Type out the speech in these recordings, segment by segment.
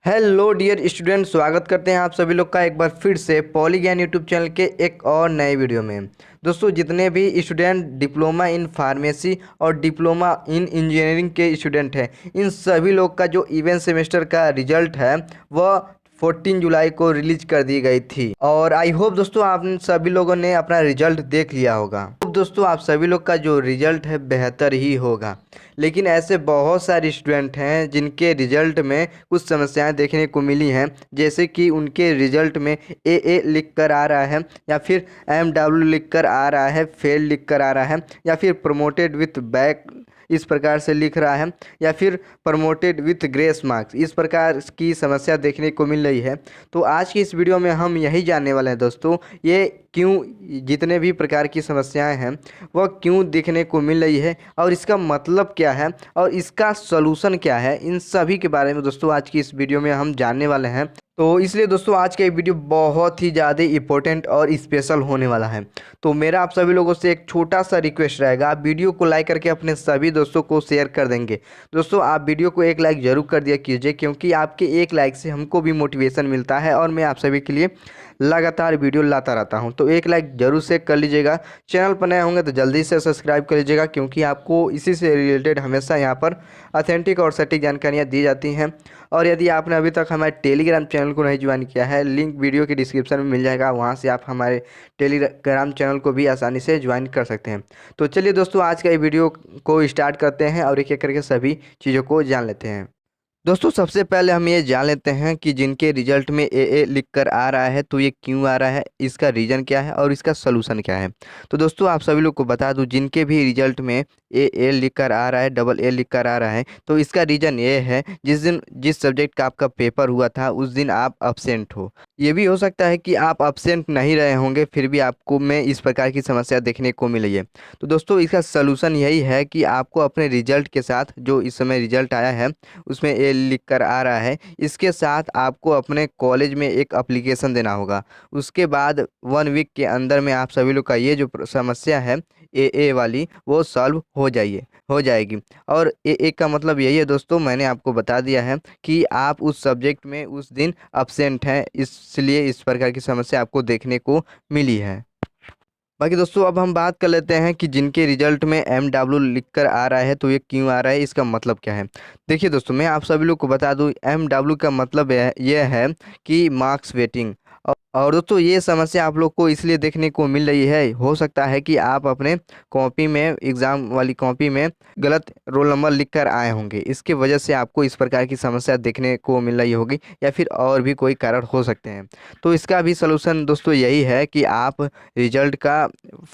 Hello dear student, स्वागत करते हैं आप सभी लोग का एक बार फिर से पॉलीज्ञान यूट्यूब चैनल के एक और नए वीडियो में। दोस्तों, जितने भी स्टूडेंट डिप्लोमा इन फार्मेसी और डिप्लोमा इन इंजीनियरिंग के स्टूडेंट हैं, इन सभी लोग का जो इवेंट सेमेस्टर का रिजल्ट है वह 14 जुलाई को रिलीज कर दी गई थी। और आई होप दोस्तों आप सभी लोगों ने अपना रिजल्ट देख लिया होगा। तो दोस्तों, आप सभी लोग का जो रिजल्ट है बेहतर ही होगा, लेकिन ऐसे बहुत सारे स्टूडेंट हैं जिनके रिजल्ट में कुछ समस्याएं देखने को मिली हैं। जैसे कि उनके रिजल्ट में ए लिख कर आ रहा है, या फिर MW लिख कर आ रहा है, फेल लिख कर आ रहा है, या फिर प्रमोटेड विथ बैक इस प्रकार से लिख रहा है, या फिर प्रमोटेड विथ ग्रेस मार्क्स, इस प्रकार की समस्या देखने को मिल रही है। तो आज की इस वीडियो में हम यही जानने वाले हैं दोस्तों, ये क्यों जितने भी प्रकार की समस्याएं हैं वह क्यों दिखने को मिल रही है, और इसका मतलब क्या है, और इसका सलूशन क्या है, इन सभी के बारे में दोस्तों आज की इस वीडियो में हम जानने वाले हैं। तो इसलिए दोस्तों आज का ये वीडियो बहुत ही ज़्यादा इम्पोर्टेंट और स्पेशल होने वाला है। तो मेरा आप सभी लोगों से एक छोटा सा रिक्वेस्ट रहेगा, आप वीडियो को लाइक करके अपने सभी दोस्तों को शेयर कर देंगे। दोस्तों, आप वीडियो को एक लाइक ज़रूर कर दिया कीजिए, क्योंकि आपके एक लाइक से हमको भी मोटिवेशन मिलता है और मैं आप सभी के लिए लगातार वीडियो लाता रहता हूं। तो एक लाइक जरूर से कर लीजिएगा। चैनल पर नए होंगे तो जल्दी से सब्सक्राइब कर लीजिएगा, क्योंकि आपको इसी से रिलेटेड हमेशा यहां पर ऑथेंटिक और सटीक जानकारियां दी जाती हैं। और यदि आपने अभी तक हमारे टेलीग्राम चैनल को नहीं ज्वाइन किया है, लिंक वीडियो के डिस्क्रिप्शन में मिल जाएगा, वहाँ से आप हमारे टेलीग्राम चैनल को भी आसानी से ज्वाइन कर सकते हैं। तो चलिए दोस्तों, आज का ये वीडियो को स्टार्ट करते हैं और एक एक करके सभी चीज़ों को जान लेते हैं। दोस्तों, सबसे पहले हम ये जान लेते हैं कि जिनके रिजल्ट में ए लिख कर आ रहा है तो ये क्यों आ रहा है, इसका रीज़न क्या है और इसका सलूशन क्या है। तो दोस्तों, आप सभी लोग को बता दूं, जिनके भी रिजल्ट में ए लिख कर आ रहा है, डबल ए लिख कर आ रहा है, तो इसका रीज़न ये है, जिस सब्जेक्ट का आपका पेपर हुआ था उस दिन आप अब्सेंट हो। ये भी हो सकता है कि आप अब्सेंट नहीं रहे होंगे, फिर भी आपको में इस प्रकार की समस्या देखने को मिली है। तो दोस्तों, इसका सलूशन यही है कि आपको अपने रिजल्ट के साथ, जो इस समय रिजल्ट आया है उसमें ए लिख कर आ रहा है, इसके साथ आपको अपने कॉलेज में एक एप्लीकेशन देना होगा। उसके बाद 1 वीक के अंदर में आप सभी लोग का ये जो समस्या है ए वाली, वो सॉल्व हो जाएगी। और ए का मतलब यही है दोस्तों, मैंने आपको बता दिया है कि आप उस सब्जेक्ट में उस दिन अब्सेंट हैं, इसलिए इस प्रकार की समस्या आपको देखने को मिली है। बाकी दोस्तों, अब हम बात कर लेते हैं कि जिनके रिजल्ट में MW लिख कर आ रहा है तो ये क्यों आ रहा है, इसका मतलब क्या है। देखिए दोस्तों, मैं आप सभी लोग को बता दूं, MW का मतलब ये है कि मार्क्स वेटिंग। और दोस्तों, ये समस्या आप लोग को इसलिए देखने को मिल रही है, हो सकता है कि आप अपने कॉपी में, एग्ज़ाम वाली कॉपी में गलत रोल नंबर लिख कर आए होंगे, इसके वजह से आपको इस प्रकार की समस्या देखने को मिल रही होगी, या फिर और भी कोई कारण हो सकते हैं। तो इसका भी सलूशन दोस्तों यही है कि आप रिजल्ट का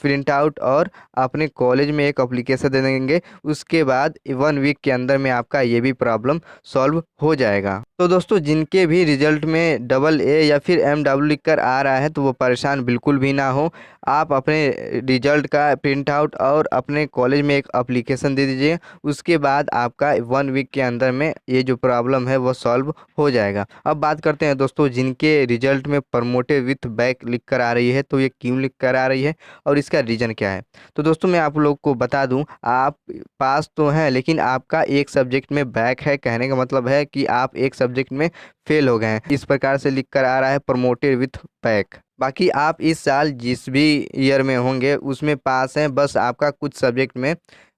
प्रिंट आउट और अपने कॉलेज में एक एप्लीकेशन दे देंगे, उसके बाद 1 वीक के अंदर में आपका ये भी प्रॉब्लम सॉल्व हो जाएगा। तो दोस्तों, जिनके भी रिजल्ट में डबल ए या फिर MW लिख कर आ रहा है तो वो परेशान बिल्कुल भी ना हो। आप अपने रिजल्ट का प्रिंट आउट और अपने कॉलेज में एक एप्लीकेशन दे दीजिए, उसके बाद आपका 1 वीक के अंदर में ये जो प्रॉब्लम है वो सॉल्व हो जाएगा। अब बात करते हैं दोस्तों, जिनके रिजल्ट में प्रमोटेड विथ बैक लिख कर आ रही है तो ये क्यों लिख कर आ रही है और इसका रीज़न क्या है। तो दोस्तों, मैं आप लोग को बता दूं, आप पास तो हैं, लेकिन आपका एक सब्जेक्ट में बैक है। कहने का मतलब है कि आप एक सब्जेक्ट में फेल हो गए हैं, इस प्रकार से लिख कर आ रहा है प्रमोटेड विथ बैक। बाकी आप इस साल जिस भी ईयर में होंगे उसमें पास हैं, बस आपका कुछ सब्जेक्ट में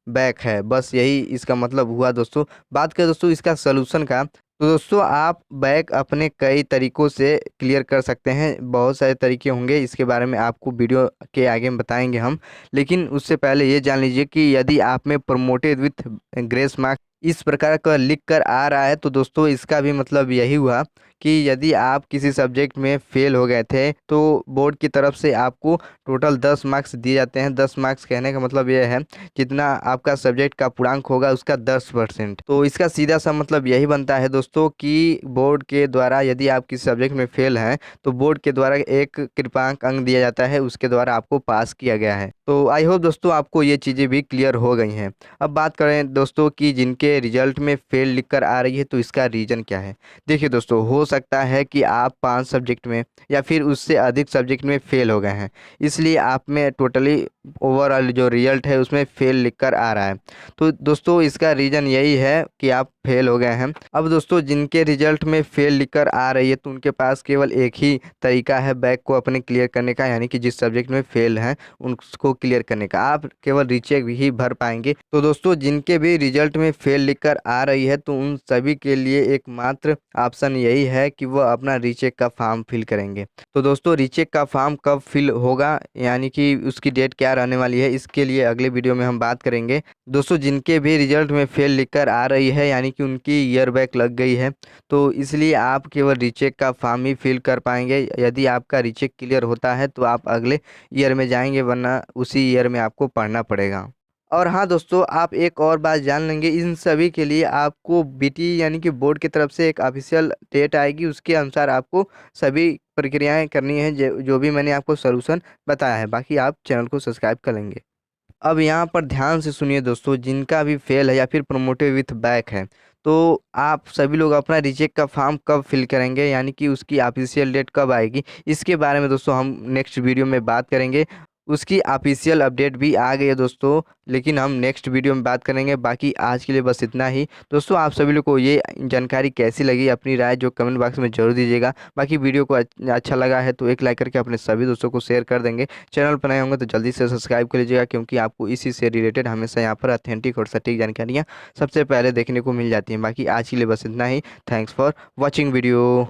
बैक है, बस यही इसका मतलब हुआ दोस्तों। बात करें दोस्तों इसका सलूशन का, तो दोस्तों आप बैक अपने कई तरीकों से क्लियर कर सकते हैं। बहुत सारे तरीके होंगे, इसके बारे में आपको वीडियो के आगे में बताएंगे हम। लेकिन उससे पहले ये जान लीजिए कि यदि आप में प्रमोटेड विथ ग्रेस मार्क्स इस प्रकार का लिख कर आ रहा है, तो दोस्तों इसका भी मतलब यही हुआ कि यदि आप किसी सब्जेक्ट में फेल हो गए थे तो बोर्ड की तरफ से आपको टोटल 10 मार्क्स दिए जाते हैं। 10 मार्क्स कहने का मतलब यह है, जितना आपका सब्जेक्ट का पूर्णांक होगा उसका 10%। तो इसका सीधा सा मतलब यही बनता है दोस्तों कि बोर्ड के द्वारा यदि आप किसी सब्जेक्ट में फेल हैं तो बोर्ड के द्वारा एक कृपांक अंक दिया जाता है, उसके द्वारा आपको पास किया गया है। तो आई होप दोस्तों आपको ये चीज़ें भी क्लियर हो गई हैं। अब बात करें दोस्तों कि जिनके रिजल्ट में फेल लिख कर आ रही है तो इसका रीज़न क्या है। देखिए दोस्तों, हो सकता है कि आप 5 सब्जेक्ट में या फिर उससे अधिक सब्जेक्ट में फेल हो गए हैं, इसलिए आप में टोटली ओवरऑल जो रिजल्ट है उसमें फेल लिखकर आ रहा है। तो दोस्तों इसका रीज़न यही है कि आप फेल हो गए हैं। अब दोस्तों जिनके रिजल्ट में फेल लिखकर आ रही है तो उनके पास केवल एक ही तरीका है बैक को अपने क्लियर करने का, यानी कि जिस सब्जेक्ट में फेल हैं उसको क्लियर करने का। आप केवल रीचेक ही भर पाएंगे। तो दोस्तों जिनके भी रिजल्ट में फेल लिखकर आ रही है तो उन सभी के लिए एकमात्र ऑप्शन यही है कि वह अपना रीचेक का फॉर्म फिल करेंगे। तो दोस्तों रीचेक का फॉर्म कब फिल होगा, यानी कि उसकी डेट क्या रहने वाली है, इसके लिए अगले वीडियो में हम बात करेंगे। दोस्तों जिनके भी रिजल्ट में फेल लिखकर आ रही है यानी कि उनकी ईयर बैक लग गई है, तो इसलिए आप केवल रीचेक का फॉर्म ही फिल कर पाएंगे। यदि आपका रीचेक क्लियर होता है तो आप अगले ईयर में जाएंगे, वरना उसी ईयर में आपको पढ़ना पड़ेगा। और हाँ दोस्तों, आप एक और बात जान लेंगे, इन सभी के लिए आपको बीटी यानी कि बोर्ड की तरफ से एक ऑफिशियल डेट आएगी, उसके अनुसार आपको सभी प्रक्रियाएं करनी है जो भी मैंने आपको सॉल्यूशन बताया है। बाकी आप चैनल को सब्सक्राइब कर लेंगे। अब यहाँ पर ध्यान से सुनिए दोस्तों, जिनका भी फेल है या फिर प्रमोटेड विथ बैक है, तो आप सभी लोग अपना रिजेक्ट का फॉर्म कब फिल करेंगे, यानी कि उसकी ऑफिशियल डेट कब आएगी, इसके बारे में दोस्तों हम नेक्स्ट वीडियो में बात करेंगे। उसकी ऑफिशियल अपडेट भी आ गई है दोस्तों, लेकिन हम नेक्स्ट वीडियो में बात करेंगे। बाकी आज के लिए बस इतना ही दोस्तों। आप सभी लोग को ये जानकारी कैसी लगी, अपनी राय जो कमेंट बॉक्स में जरूर दीजिएगा। बाकी वीडियो को अच्छा लगा है तो एक लाइक करके अपने सभी दोस्तों को शेयर कर देंगे। चैनल पर नए होंगे तो जल्दी से सब्सक्राइब कर लीजिएगा, क्योंकि आपको इसी से रिलेटेड हमेशा यहाँ पर ऑथेंटिक और सटीक जानकारियाँ सबसे पहले देखने को मिल जाती हैं। बाकी आज के लिए बस इतना ही। Thanks for watching video.